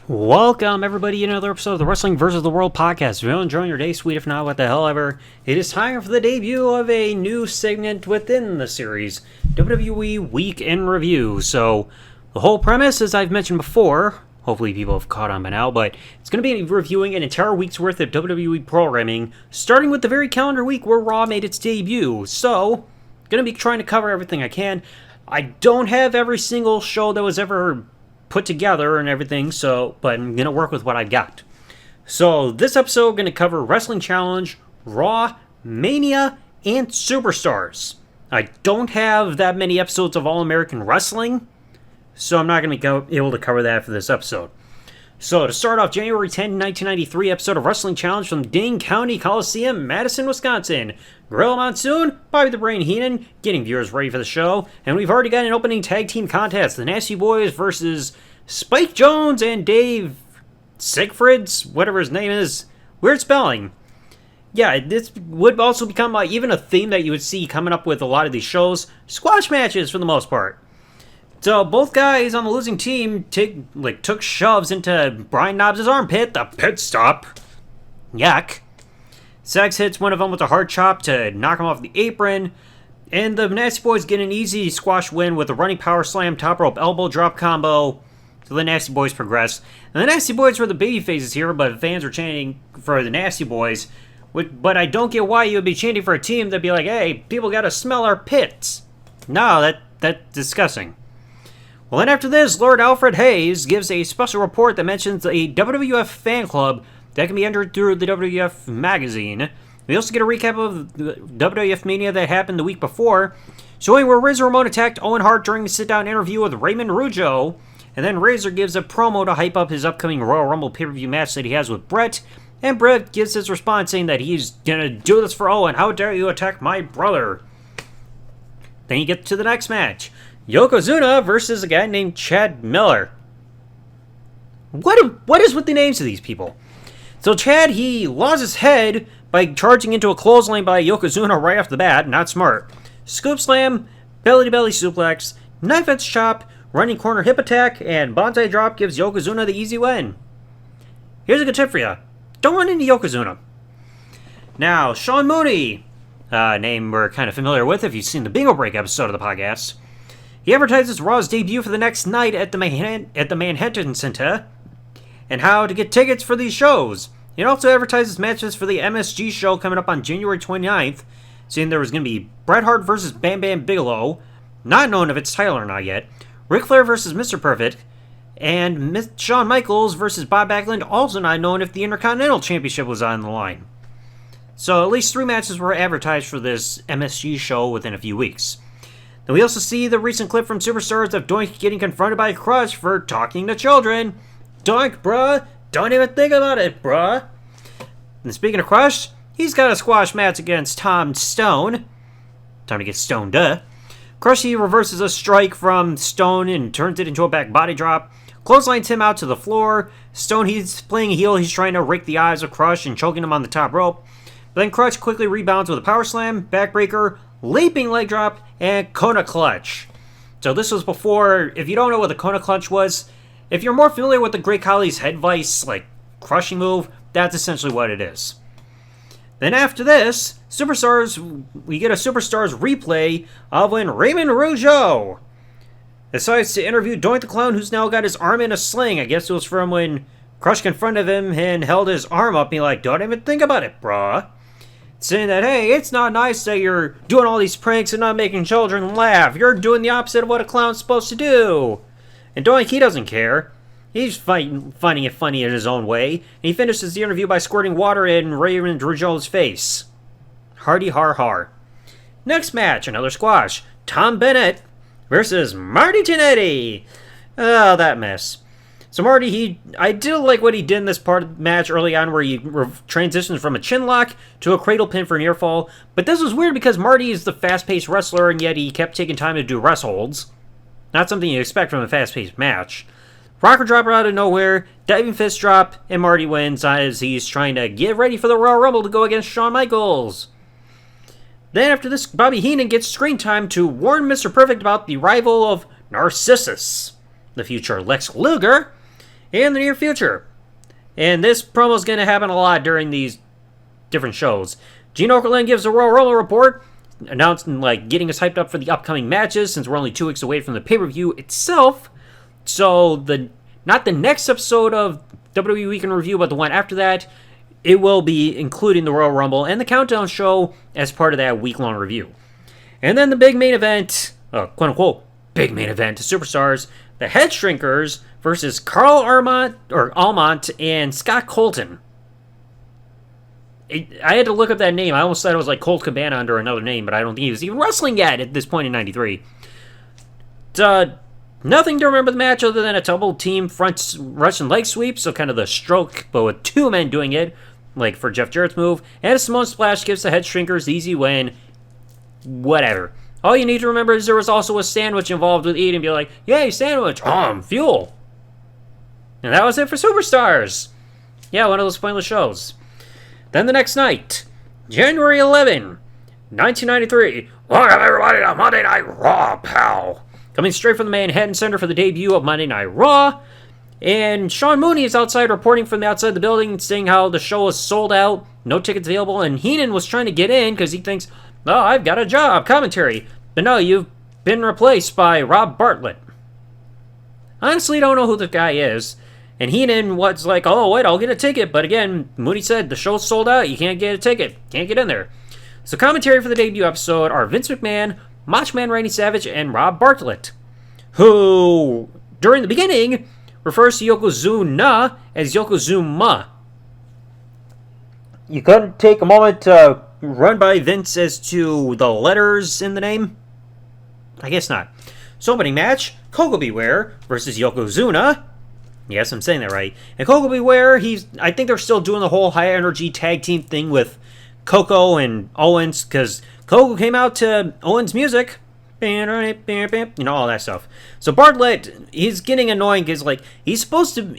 Welcome, everybody, to another episode of the Wrestling vs. the World podcast. If you're enjoying your day, sweet. If not, what the hell ever. It is time for the debut of a new segment within the series, WWE Week in Review. So, the whole premise, as I've mentioned before, hopefully people have caught on by now, but it's going to be reviewing an entire week's worth of WWE programming, starting with the very calendar week where Raw made its debut. So, going to be trying to cover everything I can. I don't have every single show that was ever put together and everything, but I'm going to work with what I got. So this episode, I'm going to cover Wrestling Challenge, Raw, Mania, and Superstars. I don't have that many episodes of All-American Wrestling, so I'm not going to be able to cover that for this episode. So to start off, January 10, 1993 episode of Wrestling Challenge from Dane County Coliseum, Madison, Wisconsin. Gorilla Monsoon, Bobby the Brain Heenan, getting viewers ready for the show. And we've already got an opening tag team contest. The Nasty Boys versus Spike Jones and Dave Siegfried's, whatever his name is. Weird spelling. Yeah, this would also become even a theme that you would see coming up with a lot of these shows. Squash matches for the most part. So both guys on the losing team took shoves into Brian Knobbs' armpit, the pit stop. Yuck. Sags hits one of them with a hard chop to knock him off the apron. And the Nasty Boys get an easy squash win with a running power slam, top rope elbow drop combo. So the Nasty Boys progress. And the Nasty Boys were the baby faces here, but fans were chanting for the Nasty Boys. But I don't get why you would be chanting for a team that'd be like, hey, people gotta smell our pits. No, that's disgusting. Well, then after this, Lord Alfred Hayes gives a special report that mentions a WWF fan club that can be entered through the WWF magazine. We also get a recap of the WWF Mania that happened the week before, showing where Razor Ramon attacked Owen Hart during a sit-down interview with Raymond Rougeau, and then Razor gives a promo to hype up his upcoming Royal Rumble pay-per-view match that he has with Brett, and Brett gives his response saying that he's gonna do this for Owen. How dare you attack my brother? Then you get to the next match. Yokozuna versus a guy named Chad Miller. What is with the names of these people? So Chad, he lost his head by charging into a clothesline by Yokozuna right off the bat. Not smart. Scoop slam, belly-to-belly suplex, knife edge chop, running corner hip attack, and bonsai drop gives Yokozuna the easy win. Here's a good tip for you. Don't run into Yokozuna. Now, Sean Mooney, a name we're kind of familiar with if you've seen the Bingo Break episode of the podcast. He advertises Raw's debut for the next night at the Manhattan Center and how to get tickets for these shows. He also advertises matches for the MSG show coming up on January 29th, saying there was going to be Bret Hart versus Bam Bam Bigelow, not known if it's title or not yet, Ric Flair versus Mr. Perfect, and Shawn Michaels versus Bob Backlund, also not known if the Intercontinental Championship was on the line. So at least 3 matches were advertised for this MSG show within a few weeks. Then we also see the recent clip from Superstars of Doink getting confronted by Crush for talking to children. Doink, bruh! Don't even think about it, bruh! And speaking of Crush, he's got a squash match against Tom Stone. Time to get stoned, duh. Crush, he reverses a strike from Stone and turns it into a back body drop. Clotheslines him out to the floor. Stone, he's playing a heel. He's trying to rake the eyes of Crush and choking him on the top rope. But then Crush quickly rebounds with a power slam, backbreaker, leaping leg drop, and Kona clutch. So this was before, if you don't know what the Kona clutch was, if you're more familiar with the Great Khali's head vice, crushing move, that's essentially what it is. Then after this, we get a Superstars replay of when Raymond Rougeau decides to interview Doink the Clown, who's now got his arm in a sling. I guess it was from when Crush confronted him and held his arm up, being like, don't even think about it, brah. Saying that, hey, it's not nice that you're doing all these pranks and not making children laugh. You're doing the opposite of what a clown's supposed to do. And Doink, he doesn't care. He's finding it funny in his own way. And he finishes the interview by squirting water in Raymond Rougeau's face. Hardy har har. Next match, another squash. Tom Bennett versus Marty Jannetty. Oh, that mess. So Marty, I did like what he did in this part of the match early on where he transitions from a chin lock to a cradle pin for a near fall. But this was weird because Marty is the fast-paced wrestler and yet he kept taking time to do rest holds. Not something you expect from a fast-paced match. Rocker drop out of nowhere, diving fist drop, and Marty wins as he's trying to get ready for the Royal Rumble to go against Shawn Michaels. Then after this, Bobby Heenan gets screen time to warn Mr. Perfect about the arrival of Narcissus, the future Lex Luger, in the near future. And this promo is going to happen a lot during these different shows. Gene Okerlund gives a Royal Rumble report, announcing, getting us hyped up for the upcoming matches, since we're only 2 weeks away from the pay-per-view itself. So, not the next episode of WWE Week in Review, but the one after that, it will be including the Royal Rumble and the Countdown show as part of that week-long review. And then the big main event, quote-unquote, big main event, Superstars, the Head Shrinkers versus Carl Almont and Scott Colton. I had to look up that name. I almost thought it was like Colt Cabana under another name, but I don't think he was even wrestling yet at this point in 93. Nothing to remember the match other than a double team front Russian leg sweep, so kind of the stroke, but with 2 men doing it, like for Jeff Jarrett's move, and a Simone Splash gives the Head Shrinkers the easy win. Whatever. All you need to remember is there was also a sandwich involved with eating, be like, yay, sandwich, fuel. And that was it for Superstars. Yeah, one of those pointless shows. Then the next night, January 11, 1993. Welcome everybody to Monday Night Raw, pal. Coming straight from the main head and center for the debut of Monday Night Raw. And Sean Mooney is outside reporting from the outside of the building, saying how the show is sold out, no tickets available, and Heenan was trying to get in because he thinks, oh, I've got a job, commentary. But no, you've been replaced by Rob Bartlett. Honestly, don't know who the guy is. And Heenan was like, oh, wait, I'll get a ticket. But again, Mooney said the show's sold out. You can't get a ticket. Can't get in there. So commentary for the debut episode are Vince McMahon, Macho Man Randy Savage, and Rob Bartlett, who, during the beginning, refers to Yokozuna as Yokozuma. You couldn't take a moment to run by Vince as to the letters in the name? I guess not. So opening match, Koko Beware versus Yokozuna. Yes, I'm saying that right. And Koko Beware, I think they're still doing the whole high energy tag team thing with Koko and Owens, because Koko came out to Owens' music. You know, all that stuff. So Bartlett, he's getting annoying because, he's supposed to,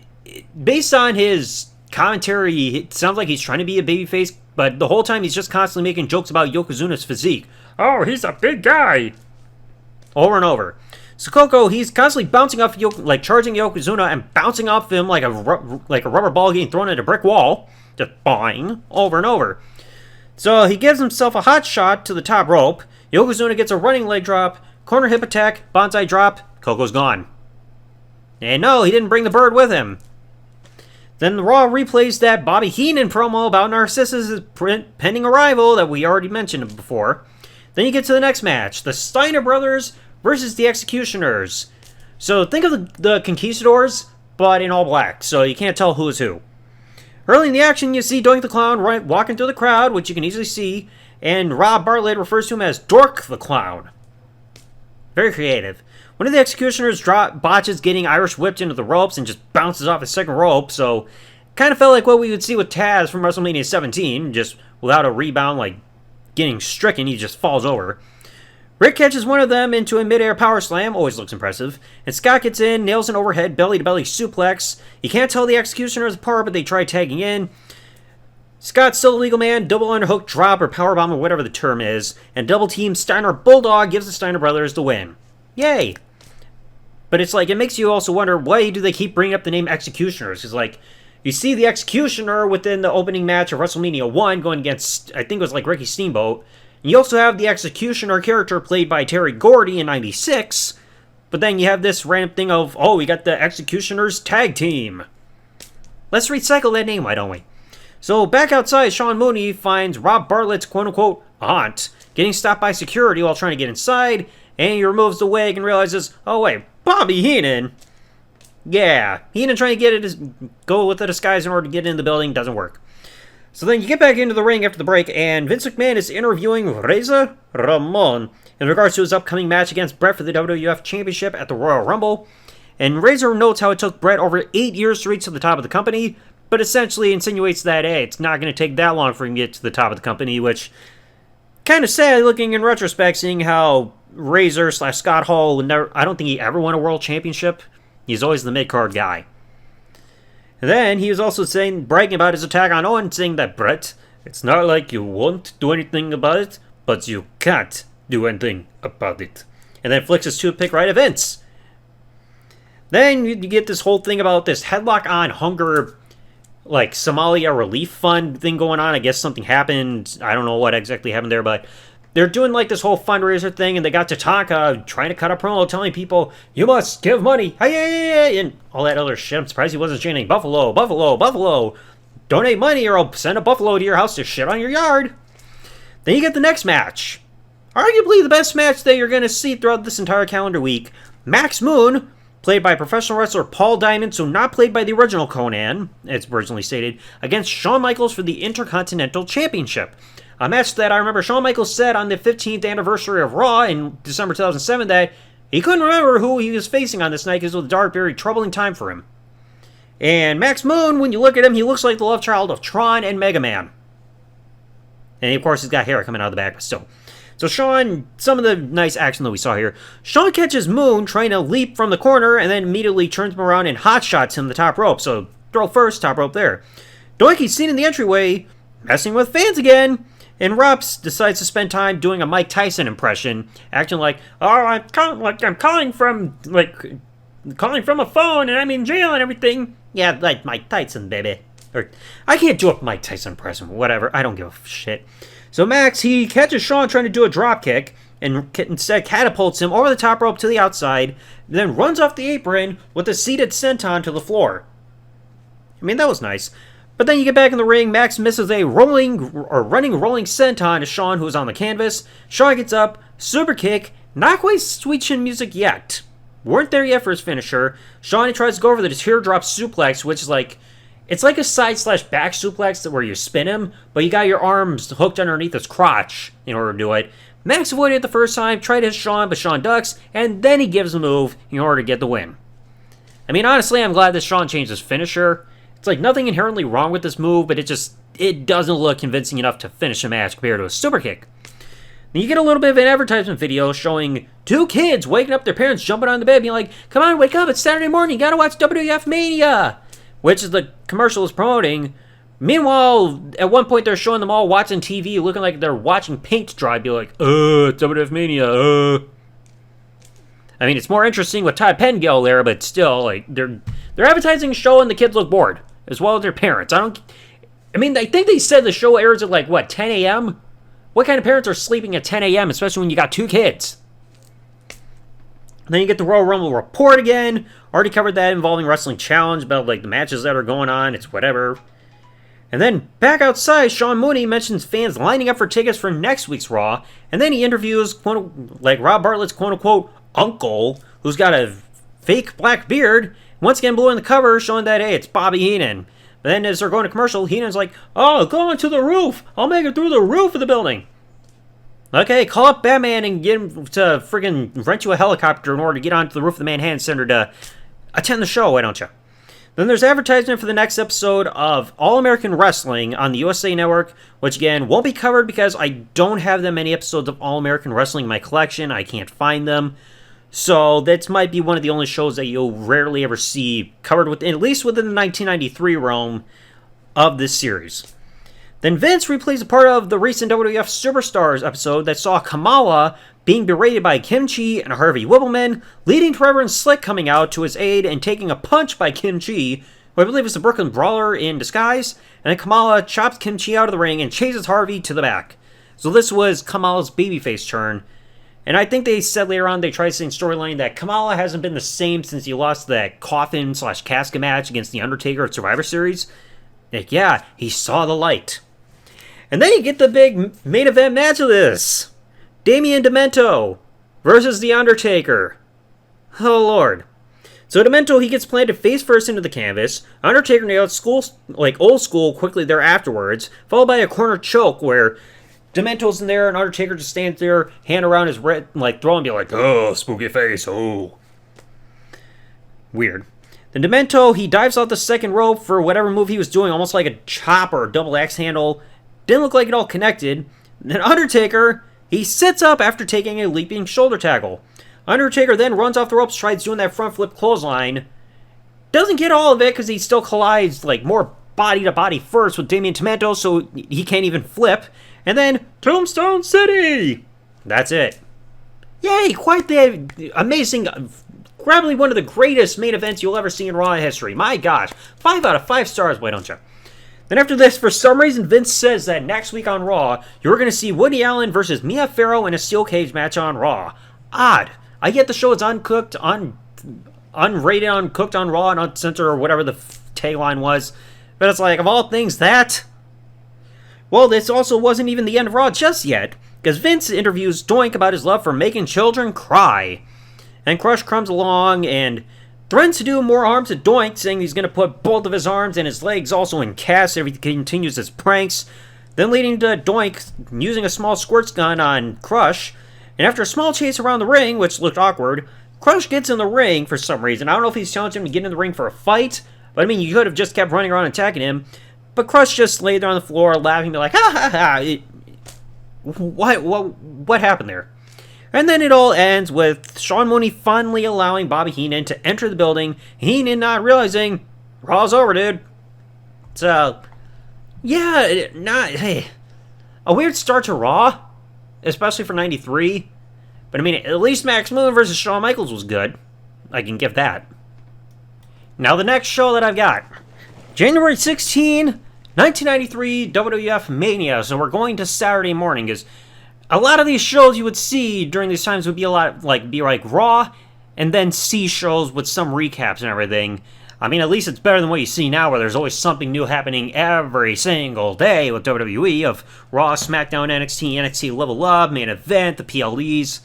based on his commentary, it sounds like he's trying to be a babyface, but the whole time he's just constantly making jokes about Yokozuna's physique. Oh, he's a big guy. Over and over. So Koko, he's constantly bouncing off, charging Yokozuna and bouncing off him like a rubber ball getting thrown at a brick wall. Just boing, over and over. So he gives himself a hot shot to the top rope. Yokozuna gets a running leg drop, corner hip attack, bonsai drop. Koko's gone. And no, he didn't bring the bird with him. Then the Raw replays that Bobby Heenan promo about Narcissus' pending arrival that we already mentioned before. Then you get to the next match, the Steiner Brothers versus the Executioners. So think of the Conquistadors, but in all black, so you can't tell who is who. Early in the action, you see Doink the Clown walking through the crowd, which you can easily see, and Rob Bartlett refers to him as Dork the Clown. Very creative. One of the Executioners botches getting Irish whipped into the ropes and just bounces off his second rope, so kind of felt like what we would see with Taz from WrestleMania 17, just without a rebound, getting stricken, he just falls over. Rick catches one of them into a midair power slam, always looks impressive, and Scott gets in, nails an overhead belly-to-belly suplex. You can't tell the Executioners apart, but they try tagging in. Scott's still a legal man, double underhook drop or powerbomb or whatever the term is, and double team Steiner Bulldog gives the Steiner Brothers the win. Yay! But it's it makes you also wonder, why do they keep bringing up the name Executioners? Because, you see the Executioner within the opening match of WrestleMania 1 going against, I think it was Ricky Steamboat. And you also have the Executioner character played by Terry Gordy in 96. But then you have this random thing of, oh, we got the Executioners tag team. Let's recycle that name, why don't we? So back outside, Sean Mooney finds Rob Bartlett's quote-unquote aunt getting stopped by security while trying to get inside. And he removes the wig and realizes, oh wait, Bobby Heenan. Yeah, Heenan trying to go with the disguise in order to get into the building doesn't work. So then you get back into the ring after the break, and Vince McMahon is interviewing Razor Ramon in regards to his upcoming match against Bret for the WWF Championship at the Royal Rumble. And Razor notes how it took Bret over 8 years to reach to the top of the company, but essentially insinuates that, hey, it's not going to take that long for him to get to the top of the company, which kind of sad looking in retrospect, seeing how Razor / Scott Hall I don't think he ever won a world championship. He's always the mid-card guy. And then he was also bragging about his attack on Owen, saying that, Bret, it's not like you won't do anything about it, but you can't do anything about it. And then flicks his toothpick right at Vince. Then you get this whole thing about this headlock on hunger, like Somalia relief fund thing going on. I guess something happened. I don't know what exactly happened there, but they're doing like this whole fundraiser thing, and they got Tatanka trying to cut a promo telling people, you must give money, hey, and all that other shit. I'm surprised he wasn't chanting Buffalo, Buffalo, Buffalo. Donate money or I'll send a buffalo to your house to shit on your yard. Then you get the next match. Arguably the best match that you're going to see throughout this entire calendar week. Max Moon, played by professional wrestler Paul Diamond, so not played by the original Conan, as originally stated, against Shawn Michaels for the Intercontinental Championship. A match that I remember Shawn Michaels said on the 15th anniversary of Raw in December 2007 that he couldn't remember who he was facing on this night because it was a dark, very troubling time for him. And Max Moon, when you look at him, he looks like the love child of Tron and Mega Man. And of course, he's got hair coming out of the back, but still. So Shawn, some of the nice action that we saw here. Shawn catches Moon trying to leap from the corner and then immediately turns him around and hotshots him the top rope. So throw first, top rope there. Doinky's seen in the entryway, messing with fans again. And Rups decides to spend time doing a Mike Tyson impression, acting like, oh, I'm calling from a phone and I'm in jail and everything. Yeah, like Mike Tyson, baby. Or, I can't do a Mike Tyson impression, whatever. I don't give a shit. So Max, he catches Shawn trying to do a drop kick and instead catapults him over the top rope to the outside, then runs off the apron with a seated senton to the floor. I mean, that was nice. But then you get back in the ring, Max misses a running rolling senton to Shawn, who's on the canvas. Shawn gets up, super kick, not quite sweet chin music yet. Weren't there yet for his finisher. Shawn tries to go over the teardrop suplex, which is like, it's like a side/back suplex where you spin him, but you got your arms hooked underneath his crotch in order to do it. Max avoided it the first time, tried to hit Shawn, but Shawn ducks, and then he gives a move in order to get the win. I mean, honestly, I'm glad that Shawn changed his finisher. It's like nothing inherently wrong with this move, but it doesn't look convincing enough to finish a match compared to a super kick. Then you get a little bit of an advertisement video showing two kids waking up their parents jumping on the bed being like, come on, wake up, it's Saturday morning, you gotta watch WWF Mania, which is the commercial is promoting. Meanwhile, at one point they're showing them all watching TV looking like they're watching paint dry, be like, it's WWF Mania, I mean, it's more interesting with Todd Pengill there, but still, like, they're advertising a show and the kids look bored, as well as their parents. I think they said the show airs at, like, what, 10 a.m.? What kind of parents are sleeping at 10 a.m., especially when you got two kids? And then you get the Royal Rumble report again. Already covered that involving Wrestling Challenge, about, like, the matches that are going on. It's whatever. And then, back outside, Sean Mooney mentions fans lining up for tickets for next week's Raw. And then he interviews, Rob Bartlett's quote-unquote uncle, who's got a fake black beard, once again blowing the cover, showing that, hey, it's Bobby Heenan. But then as they're going to commercial, Heenan's like, oh, go onto the roof. I'll make it through the roof of the building. Okay, call up Batman and get him to friggin' rent you a helicopter in order to get onto the roof of the Manhattan Center to attend the show, why don't you? Then there's advertisement for the next episode of All-American Wrestling on the USA Network, which again won't be covered because I don't have that many episodes of All-American Wrestling in my collection. I can't find them. So that might be one of the only shows that you'll rarely ever see covered within, at least within the 1993 realm of this series. Then Vince replays a part of the recent WWF Superstars episode that saw Kamala being berated by Kim Chi and Harvey Wibbleman, leading to Reverend Slick coming out to his aid and taking a punch by Kim Chi, who I believe is the Brooklyn Brawler in disguise, and then Kamala chops Kim Chi out of the ring and chases Harvey to the back. So this was Kamala's babyface turn. And I think they said later on, they tried saying storyline that Kamala hasn't been the same since he lost that coffin/casket match against The Undertaker at Survivor Series. Like, yeah, he saw the light. And then you get the big main event match of this. Damien Demento versus The Undertaker. Oh, Lord. So Demento, he gets planted face first into the canvas. Undertaker nails old school quickly there afterwards, followed by a corner choke where Demento's in there, and Undertaker just stands there, hand around his red, throwing, be like, oh, spooky face, oh. Weird. Then Demento, he dives off the second rope for whatever move he was doing, almost like a chop or a double axe handle. Didn't look like it all connected. Then Undertaker, he sits up after taking a leaping shoulder tackle. Undertaker then runs off the ropes, tries doing that front flip clothesline. Doesn't get all of it because he still collides more body to body first with Damien Demento, so he can't even flip. And then, Tombstone City! That's it. Yay, quite the amazing probably one of the greatest main events you'll ever see in Raw history. My gosh, 5 out of 5 stars, why don't you? Then after this, for some reason, Vince says that next week on Raw, you're going to see Woody Allen versus Mia Farrow in a steel cage match on Raw. Odd. I get the show is uncooked, unrated, uncooked on Raw, and uncensored, or whatever the tagline was. But it's like, of all things, that... Well, this also wasn't even the end of Raw just yet, because Vince interviews Doink about his love for making children cry. And Crush comes along and threatens to do more harm to Doink, saying he's going to put both of his arms and his legs also in casts if he continues his pranks, then leading to Doink using a small squirt gun on Crush. And after a small chase around the ring, which looked awkward, Crush gets in the ring for some reason. I don't know if he's challenging him to get in the ring for a fight, but I mean, you could have just kept running around and attacking him. But Crush just laid there on the floor, laughing, like, ha ha ha. What happened there? And then it all ends with Sean Mooney finally allowing Bobby Heenan to enter the building. Heenan not realizing Raw's over, dude. So, yeah, hey, a weird start to Raw, especially for '93. But I mean, at least Max Moon versus Shawn Michaels was good. I can give that. Now the next show that I've got, January 16, 1993, WWF Mania. So we're going to Saturday morning, because a lot of these shows you would see during these times would be like Raw, and then C shows with some recaps and everything. I mean, at least it's better than what you see now, where there's always something new happening every single day with WWE, of Raw, SmackDown, NXT, NXT Level Up, Main Event, the PLEs.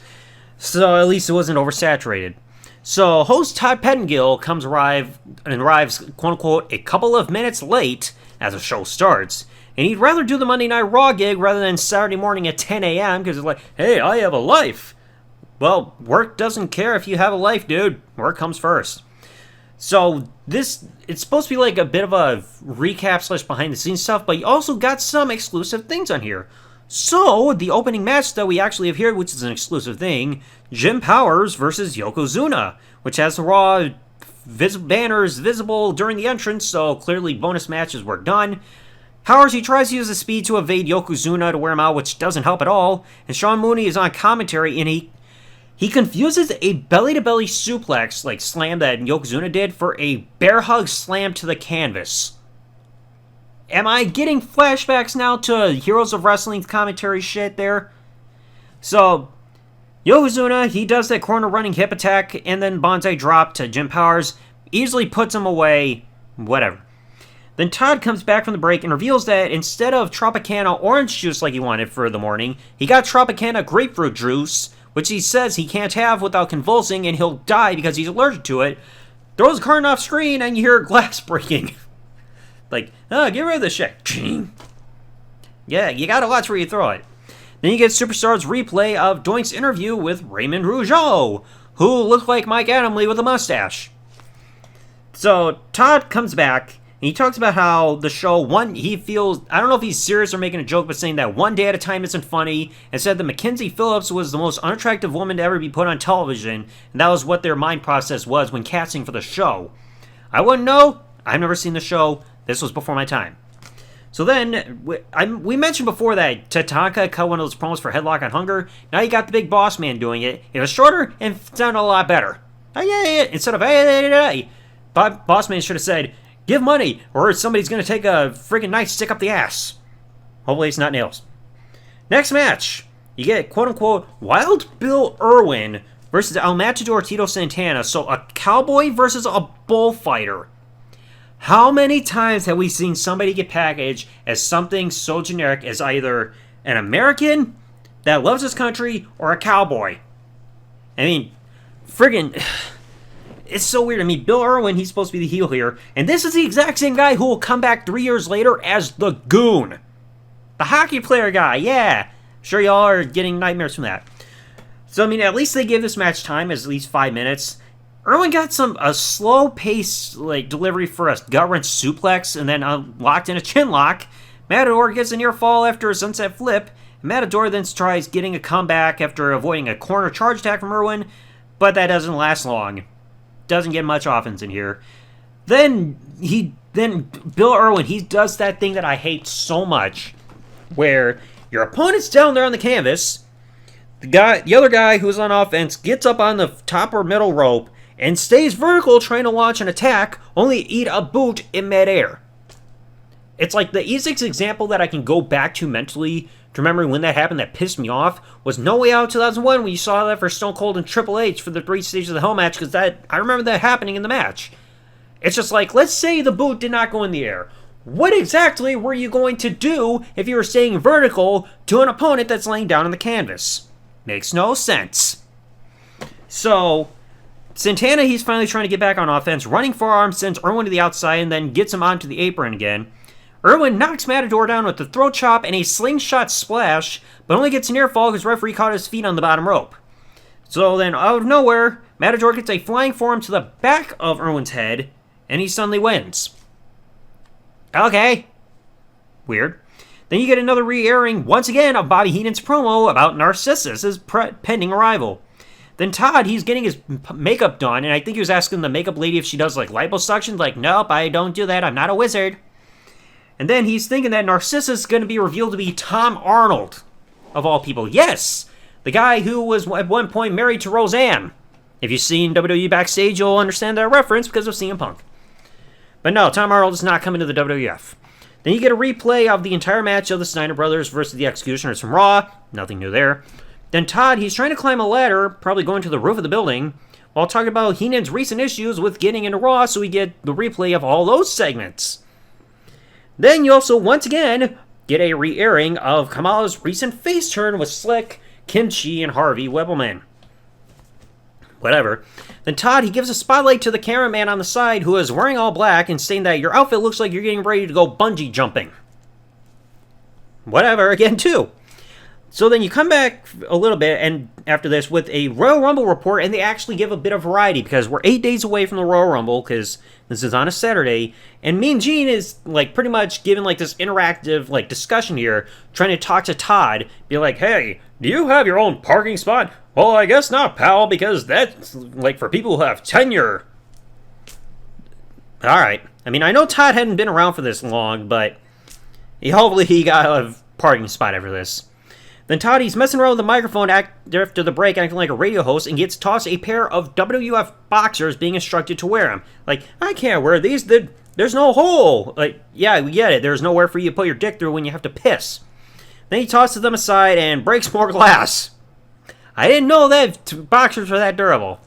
So at least it wasn't oversaturated. So host Todd Pettengill arrives, quote-unquote, a couple of minutes late as the show starts. And he'd rather do the Monday Night Raw gig rather than Saturday morning at 10 a.m. because it's like, hey, I have a life. Well, work doesn't care if you have a life, dude. Work comes first. So it's supposed to be like a bit of a recap / behind the scenes stuff, but you also got some exclusive things on here. So the opening match that we actually have here, which is an exclusive thing, Jim Powers versus Yokozuna, which has the Raw banners visible during the entrance, so clearly bonus matches were done. Powers, he tries to use the speed to evade Yokozuna to wear him out, which doesn't help at all, and Sean Mooney is on commentary, and he confuses a belly-to-belly suplex, like slam that Yokozuna did, for a bear hug slam to the canvas. Am I getting flashbacks now to Heroes of Wrestling commentary shit there? So, Yokozuna, he does that corner running hip attack, and then Banzai drop to Jim Powers, easily puts him away, whatever. Then Todd comes back from the break and reveals that instead of Tropicana orange juice like he wanted for the morning, he got Tropicana grapefruit juice, which he says he can't have without convulsing and he'll die because he's allergic to it. Throws the carton off screen and you hear glass breaking. Like, get rid of this shit. Yeah, you gotta watch where you throw it. Then you get Superstars replay of Doink's interview with Raymond Rougeau, who looked like Mike Adamle with a mustache. So Todd comes back, and he talks about how the show, he feels, I don't know if he's serious or making a joke, but saying that one day at a time isn't funny, and said that Mackenzie Phillips was the most unattractive woman to ever be put on television, and that was what their mind process was when casting for the show. I wouldn't know. I've never seen the show. This was before my time. So then, we mentioned before that Tatanka cut one of those promos for Headlock on Hunger. Now you got the Big Boss Man doing it. It was shorter and sounded a lot better. Instead of Boss Man should have said, give money, or somebody's going to take a friggin' knife stick up the ass. Hopefully it's not nails. Next match, you get quote-unquote Wild Bill Irwin versus El Matador Tito Santana. So a cowboy versus a bullfighter. How many times have we seen somebody get packaged as something so generic as either an American that loves his country or a cowboy? I mean, friggin', it's so weird. I mean, Bill Irwin, he's supposed to be the heel here, and this is the exact same guy who will come back 3 years later as the Goon. The hockey player guy, yeah. Sure y'all are getting nightmares from that. So, I mean, at least they give this match time, as at least 5 minutes. Irwin got a slow pace delivery for a gut wrench suplex, and then locked in a chin lock. Matador gets a near fall after a sunset flip. Matador then tries getting a comeback after avoiding a corner charge attack from Irwin, but that doesn't last long. Doesn't get much offense in here. Then Bill Irwin, he does that thing that I hate so much, where your opponent's down there on the canvas. The other guy who's on offense gets up on the top or middle rope and stays vertical trying to launch an attack, only to eat a boot in midair. It's like the easiest example that I can go back to mentally to remember when that happened that pissed me off was No Way Out 2001 when you saw that for Stone Cold and Triple H for the 3 stages of the Hell match, because I remember that happening in the match. It's just like, let's say the boot did not go in the air. What exactly were you going to do if you were staying vertical to an opponent that's laying down on the canvas? Makes no sense. So, Santana, he's finally trying to get back on offense. Running forearm sends Irwin to the outside and then gets him onto the apron again. Irwin knocks Matador down with the throat chop and a slingshot splash, but only gets a near fall because referee caught his feet on the bottom rope. So then, out of nowhere, Matador gets a flying forearm to the back of Irwin's head, and he suddenly wins. Okay. Weird. Then you get another re-airing, once again, of Bobby Heenan's promo about Narcissus' pending arrival. Then Todd, he's getting his makeup done, and I think he was asking the makeup lady if she does, like, liposuction. Like, nope, I don't do that. I'm not a wizard. And then he's thinking that Narcissus is going to be revealed to be Tom Arnold, of all people. Yes! The guy who was at one point married to Roseanne. If you've seen WWE Backstage, you'll understand that reference because of CM Punk. But no, Tom Arnold is not coming to the WWF. Then you get a replay of the entire match of the Steiner Brothers versus the Executioners from Raw. Nothing new there. Then Todd, he's trying to climb a ladder, probably going to the roof of the building, while talking about Heenan's recent issues with getting into Raw, so we get the replay of all those segments. Then you also, once again, get a re-airing of Kamala's recent face turn with Slick, Kimchi, and Harvey Webbleman. Whatever. Then Todd, he gives a spotlight to the cameraman on the side who is wearing all black and saying that your outfit looks like you're getting ready to go bungee jumping. Whatever, again, too. So then you come back a little bit and after this with a Royal Rumble report, and they actually give a bit of variety because we're 8 days away from the Royal Rumble because this is on a Saturday, and Mean Gene is like pretty much giving like this interactive like discussion here, trying to talk to Todd, be like, hey, do you have your own parking spot? Well, I guess not, pal, because that's like for people who have tenure. Alright. I mean, I know Todd hadn't been around for this long, but hopefully he got a parking spot after this. Then Todd, he's messing around with the microphone after the break, acting like a radio host, and gets tossed a pair of WWF boxers being instructed to wear them. Like, I can't wear these, there's no hole. Like, yeah, we get it, there's nowhere for you to put your dick through when you have to piss. Then he tosses them aside and breaks more glass. I didn't know that boxers were that durable.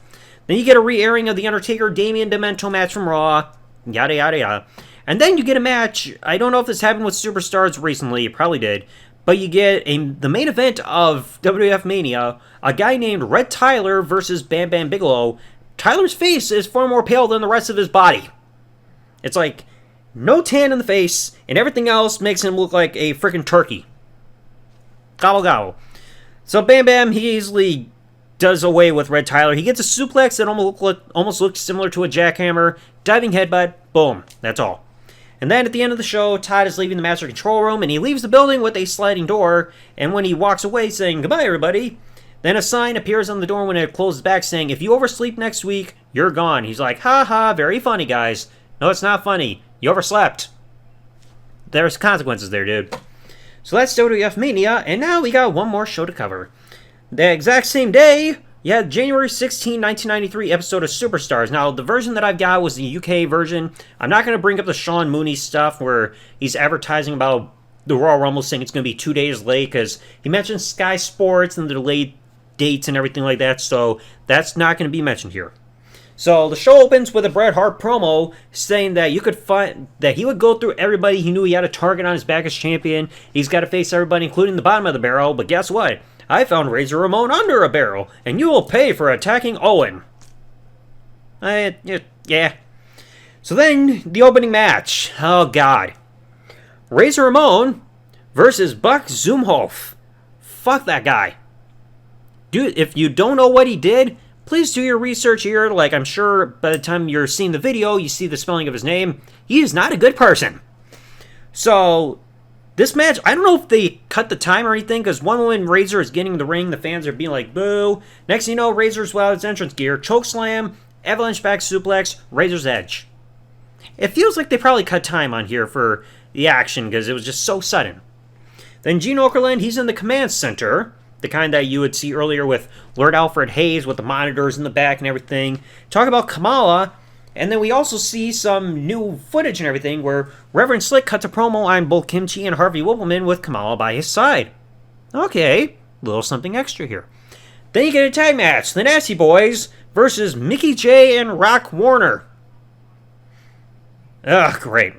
Then you get a re-airing of the Undertaker Damien Demento match from Raw, yada yada yada. And then you get a match, I don't know if this happened with Superstars recently, it probably did, but you get the main event of WWF Mania, a guy named Red Tyler versus Bam Bam Bigelow. Tyler's face is far more pale than the rest of his body. It's like, no tan in the face, and everything else makes him look like a freaking turkey. Gobble gobble. So Bam Bam, he easily does away with Red Tyler. He gets a suplex that almost looks similar to a jackhammer, diving headbutt, boom, that's all. And then at the end of the show, Todd is leaving the Master Control Room, and he leaves the building with a sliding door, and when he walks away saying, goodbye everybody, then a sign appears on the door when it closes back saying, if you oversleep next week, you're gone. He's like, ha ha, very funny guys. No, it's not funny. You overslept. There's consequences there, dude. So that's WWF Mania, and now we got one more show to cover. The exact same day, you had January 16, 1993 episode of Superstars. Now, the version that I've got was the UK version. I'm not going to bring up the Sean Mooney stuff where he's advertising about the Royal Rumble saying it's going to be 2 days late because he mentioned Sky Sports and the delayed dates and everything like that, so that's not going to be mentioned here. So the show opens with a Bret Hart promo saying that you could find that he would go through everybody he knew he had a target on his back as champion. He's got to face everybody, including the bottom of the barrel. But guess what? I found Razor Ramon under a barrel, and you will pay for attacking Owen. Yeah. So then the opening match. Oh God, Razor Ramon versus Buck Zumhofe. Fuck that guy, dude. If you don't know what he did, please do your research here. Like, I'm sure by the time you're seeing the video, you see the spelling of his name. He is not a good person. So, this match, I don't know if they cut the time or anything, because when Razor is getting in the ring, the fans are being like, boo. Next thing you know, Razor's without his entrance gear. Chokeslam, avalanche back suplex, Razor's edge. It feels like they probably cut time on here for the action, because it was just so sudden. Then Gene Okerlund, he's in the command center, the kind that you would see earlier with Lord Alfred Hayes with the monitors in the back and everything. Talk about Kamala, and then we also see some new footage and everything where Reverend Slick cuts a promo on both Kimchi and Harvey Wippleman with Kamala by his side. Okay, little something extra here. Then you get a tag match, the Nasty Boys versus Mickey J and Rock Warner. Ugh, great.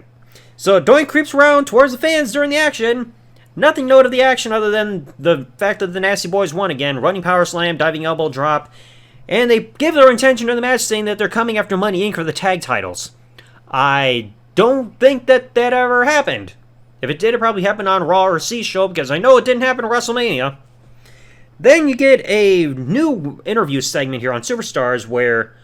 So Doink creeps around towards the fans during the action. Nothing note of the action other than the fact that the Nasty Boys won again. Running power slam, diving elbow drop. And they give their intention to the match saying that they're coming after Money Inc. for the tag titles. I don't think that ever happened. If it did, it probably happened on Raw or C-Show because I know it didn't happen at WrestleMania. Then you get a new interview segment here on Superstars where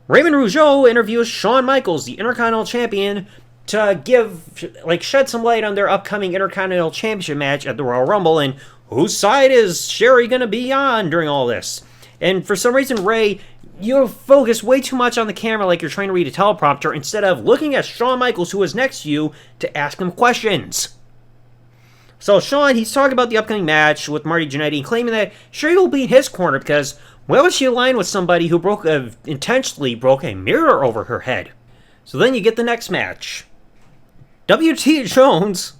Raymond Rougeau interviews Shawn Michaels, the Intercontinental Champion, to shed some light on their upcoming Intercontinental Championship match at the Royal Rumble, and whose side is Sherry going to be on during all this. And for some reason, Ray, you focus way too much on the camera like you're trying to read a teleprompter instead of looking at Shawn Michaels, who is next to you, to ask him questions. So Shawn, he's talking about the upcoming match with Marty Jannetty and claiming that Sherry will be in his corner because why would she align with somebody who intentionally broke a mirror over her head? So then you get the next match. W.T. Jones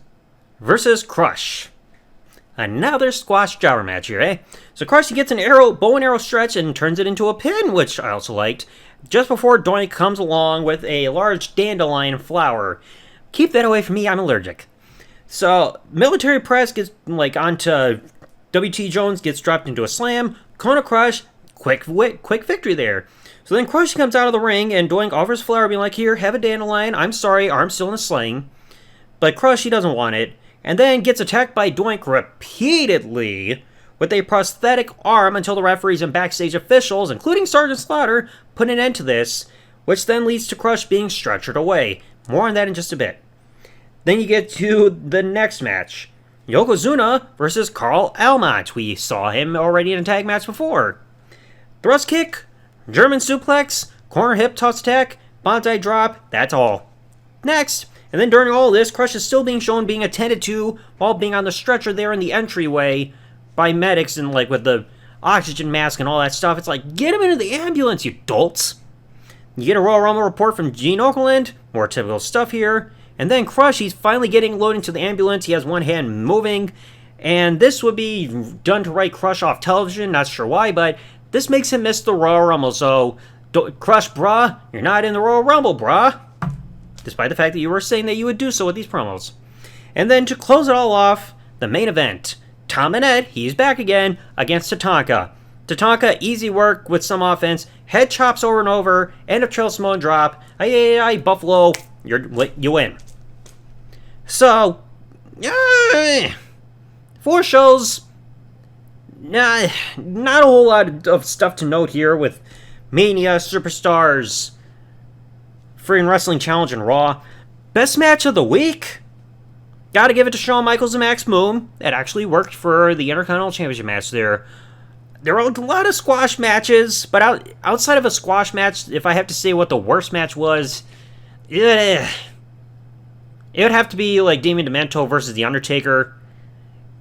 versus Crush. Another squash jobber match here, eh? So Crush, he gets an bow and arrow stretch and turns it into a pin, which I also liked, just before Doink comes along with a large dandelion flower. Keep that away from me, I'm allergic. So, military press gets, onto W.T. Jones, gets dropped into a slam. Kona Crush, quick victory there. So then Crush comes out of the ring, and Doink offers flower, being like, here, have a dandelion. I'm sorry, arm's still in a sling. But Crush, he doesn't want it. And then gets attacked by Doink repeatedly with a prosthetic arm until the referees and backstage officials, including Sergeant Slaughter, put an end to this, which then leads to Crush being stretchered away. More on that in just a bit. Then you get to the next match. Yokozuna versus Carl Almont. We saw him already in a tag match before. Thrust kick, German suplex, corner hip toss attack, bonsai drop, that's all. Next. And then during all this, Crush is still being shown being attended to while being on the stretcher there in the entryway by medics and with the oxygen mask and all that stuff. It's like, get him into the ambulance, you dolts. You get a Royal Rumble report from Gene Okerlund, more typical stuff here. And then Crush, he's finally getting loaded into the ambulance. He has one hand moving. And this would be done to write Crush off television, not sure why, but this makes him miss the Royal Rumble. So, Crush, brah, you're not in the Royal Rumble, brah. Despite the fact that you were saying that you would do so with these promos. And then to close it all off, the main event. Tom Annette, he's back again, against Tatanka. Tatanka, easy work with some offense, head chops over and over, end of trail Samoan drop, aye, Buffalo, you win. So, 4 shows, not a whole lot of stuff to note here with Mania, Superstars, Freaking Wrestling Challenge, and Raw. Best match of the week? Gotta give it to Shawn Michaels and Max Moon. That actually worked for the Intercontinental Championship match there. There were a lot of squash matches, but outside of a squash match, if I have to say what the worst match was, it would have to be Damien Demento versus The Undertaker.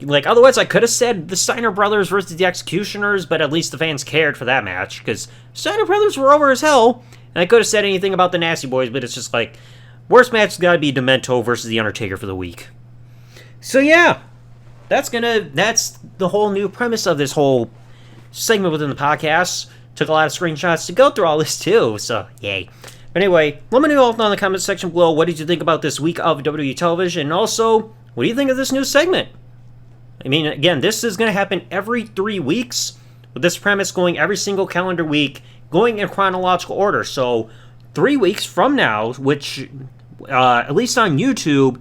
Otherwise I could have said the Steiner Brothers versus the Executioners, but at least the fans cared for that match, because Steiner Brothers were over as hell. And I could have said anything about the Nasty Boys, but it's just worst match has got to be Demento versus The Undertaker for the week. So yeah, that's the whole new premise of this whole segment within the podcast. Took a lot of screenshots to go through all this too, so yay. But anyway, let me know down in the comment section below, what did you think about this week of WWE television, and also, what do you think of this new segment? I mean, again, this is going to happen every 3 weeks, with this premise going every single calendar week, going in chronological order. So 3 weeks from now, which at least on YouTube,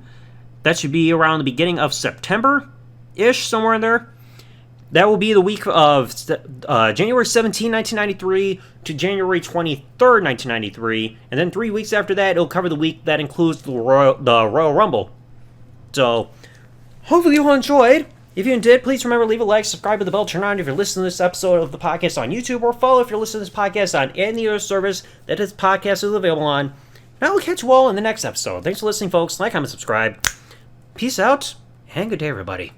that should be around the beginning of September-ish, somewhere in there. That will be the week of January 17, 1993 to January 23rd, 1993. And then 3 weeks after that, it'll cover the week that includes the Royal Rumble. So, hopefully you all enjoyed. If you did, please remember to leave a like, subscribe with the bell, turn on if you're listening to this episode of the podcast on YouTube, or follow if you're listening to this podcast on any other service that this podcast is available on. And I will catch you all in the next episode. Thanks for listening, folks. Like, comment, subscribe. Peace out, and good day, everybody.